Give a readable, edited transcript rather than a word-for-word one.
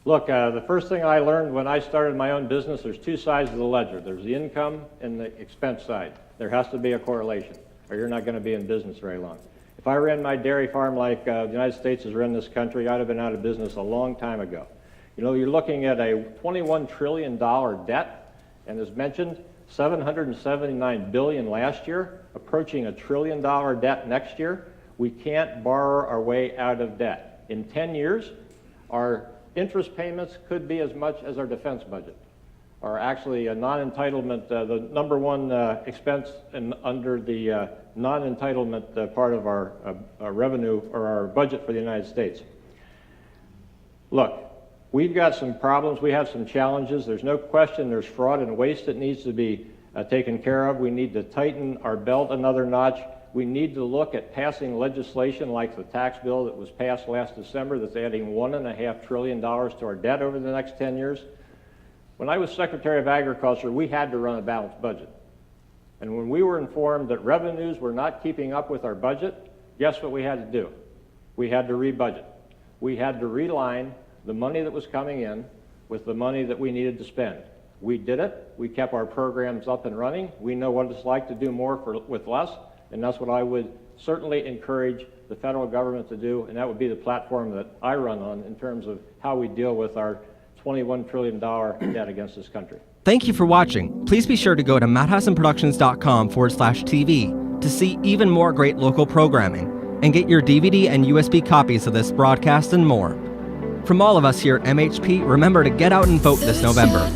Look, the first thing I learned when I started my own business, there's two sides of the ledger. There's the income and the expense side. There has to be a correlation, or you're not going to be in business very long. If I ran my dairy farm like the United States has run this country, I'd have been out of business a long time ago. You know, you're looking at a $21 trillion debt, and as mentioned, $779 billion last year, approaching $1 trillion debt next year. We can't borrow our way out of debt. In 10 years, our interest payments could be as much as our defense budget, or actually a non-entitlement, the number one expense under the non-entitlement part of our revenue or our budget for the United States. Look, we've got some problems, we have some challenges. There's no question there's fraud and waste that needs to be taken care of. We need to tighten our belt another notch. We need to look at passing legislation like the tax bill that was passed last December that's adding $1.5 trillion to our debt over the next 10 years. When I was Secretary of Agriculture, we had to run a balanced budget. And when we were informed that revenues were not keeping up with our budget, guess what we had to do? We had to re-budget. We had to realign the money that was coming in with the money that we needed to spend. We did it. We kept our programs up and running. We know what it's like to do more with less. And that's what I would certainly encourage the federal government to do, and that would be the platform that I run on in terms of how we deal with our $21 trillion debt against this country. Thank you for watching. Please be sure to go to madhousenproductions.com/TV to see even more great local programming and get your DVD and USB copies of this broadcast and more. From all of us here at MHP, remember to get out and vote this November.